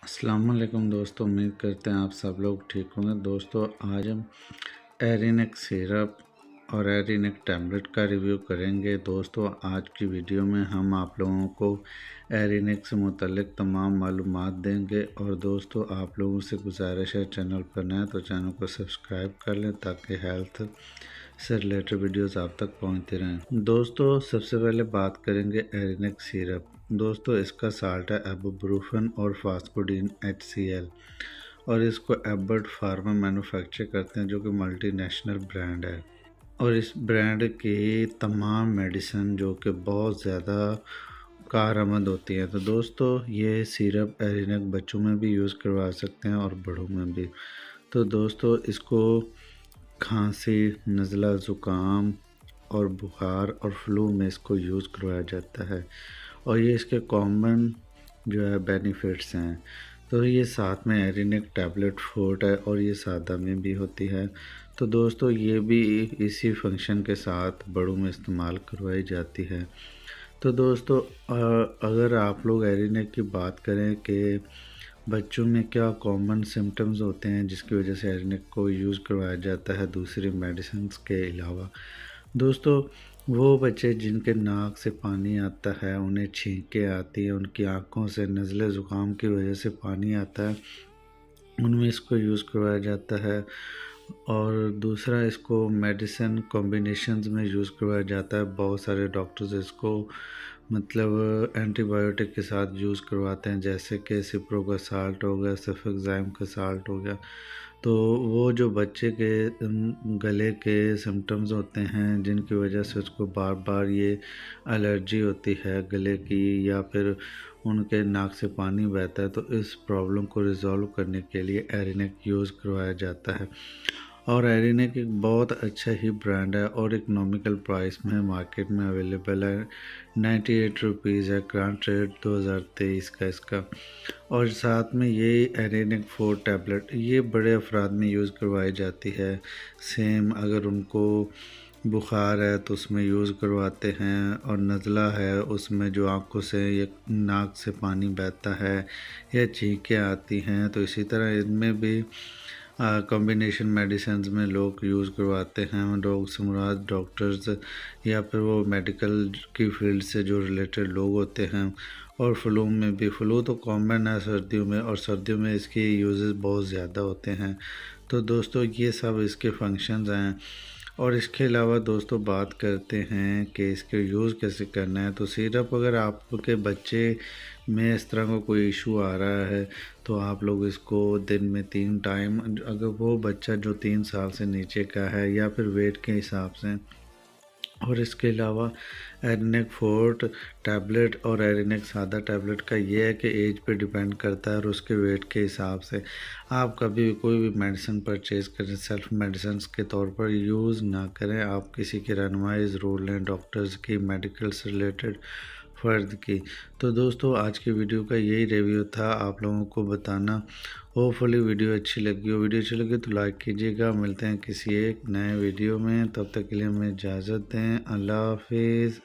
अस्सलाम वालेकुम दोस्तों, उम्मीद करते हैं आप सब लोग ठीक होंगे। दोस्तों आज हम एरिनेक सिरप और एरिनेक टैबलेट का रिव्यू करेंगे। दोस्तों आज की वीडियो में हम आप लोगों को एरिनेक से मुतल्लिक तमाम मालूमात देंगे। और दोस्तों आप लोगों से गुजारिश है, चैनल पर नए हैं तो चैनल को सब्सक्राइब कर लें ताकि हेल्थ से रिलेटेड वीडियोस आप तक पहुंचते रहें। दोस्तों सबसे पहले बात करेंगे एरिनेक सिरप। दोस्तों इसका साल्ट है इबुप्रोफेन और फास्कोडीन HCl और इसको एबर्ट फार्मा मैन्युफैक्चर करते हैं जो कि मल्टीनेशनल ब्रांड है। और इस ब्रांड की तमाम मेडिसिन जो कि बहुत ज़्यादा कारआमद होती हैं। तो दोस्तों ये सिरप एरिनेक बच्चों में भी यूज़ करवा सकते हैं और बड़ों में भी। तो दोस्तों इसको खांसी, नज़ला, ज़ुकाम और बुखार और फ्लू में इसको यूज़ करवाया जाता है। और ये इसके कॉमन जो है बेनिफिट्स हैं। तो ये साथ में एरिनेक टैबलेट फोर्ट है और ये सादा में भी होती है। तो दोस्तों ये भी इसी फंक्शन के साथ बड़ों में इस्तेमाल करवाई जाती है। तो दोस्तों अगर आप लोग एरिनेक की बात करें कि बच्चों में क्या कॉमन सिम्टम्स होते हैं जिसकी वजह से एरिनेक को यूज़ करवाया जाता है दूसरी मेडिसिन के अलावा। दोस्तों वो बच्चे जिनके नाक से पानी आता है, उन्हें छींकें आती है, उनकी आँखों से नज़ले ज़ुकाम की वजह से पानी आता है, उनमें इसको यूज़ करवाया जाता है। और दूसरा इसको मेडिसिन कॉम्बिनेशंस में यूज़ करवाया जाता है। बहुत सारे डॉक्टर्स इसको मतलब एंटीबायोटिक के साथ यूज़ करवाते हैं, जैसे कि सिप्रो का साल्ट हो गया, सल्फेक्साइम का साल्ट हो गया। तो वो जो बच्चे के गले के सिम्टम्स होते हैं जिनकी वजह से उसको बार बार ये एलर्जी होती है गले की, या फिर उनके नाक से पानी बहता है, तो इस प्रॉब्लम को रिज़ॉल्व करने के लिए एरिनेक यूज़ करवाया जाता है। और एरिनेक एक बहुत अच्छा ही ब्रांड है और इकनॉमिकल प्राइस में मार्केट में अवेलेबल है। 98 रुपीज़ है करंट रेट 2023 का इसका। और साथ में ये एरिनेक 4 टैबलेट ये बड़े अफराद में यूज़ करवाई जाती है। सेम अगर उनको बुखार है तो उसमें यूज़ करवाते हैं, और नज़ला है उसमें जो आँखों से या नाक से पानी बहता है या छींकें आती हैं, तो इसी तरह इनमें भी कॉम्बिनेशन मेडिसिन में लोग यूज़ करवाते हैं। लोग मुराद डॉक्टर्स या फिर वो मेडिकल की फील्ड से जो रिलेटेड लोग होते हैं। और फ्लू में भी, फ्लू तो कॉमन है सर्दियों में, और सर्दियों में इसके यूजेस बहुत ज़्यादा होते हैं। तो दोस्तों ये सब इसके फंक्शंस हैं। और इसके अलावा दोस्तों बात करते हैं कि इसके यूज़ कैसे करना है। तो सिरप अगर आपके बच्चे में इस तरह का कोई इशू आ रहा है तो आप लोग इसको दिन में 3 टाइम, अगर वो बच्चा जो 3 साल से नीचे का है या फिर वेट के हिसाब से। और इसके अलावा एरिनेक फोर्ट टैबलेट और एरिनेक सादा टैबलेट का ये है कि एज पे डिपेंड करता है और उसके वेट के हिसाब से आप कभी भी कोई भी मेडिसिन परचेज़ करें सेल्फ मेडिसिन के तौर पर यूज़ ना करें। आप किसी की रहनुमाई ज़रूर लें, डॉक्टर्स की, मेडिकल से रिलेटेड फ़र्द की। तो दोस्तों आज की वीडियो का यही रिव्यू था आप लोगों को बताना। होपफुली वीडियो अच्छी लगी हो। वीडियो अच्छी लगी तो लाइक कीजिएगा। मिलते हैं किसी एक नए वीडियो में, तब तक के लिए हमें इजाज़त दें। अल्लाह हाफिज़।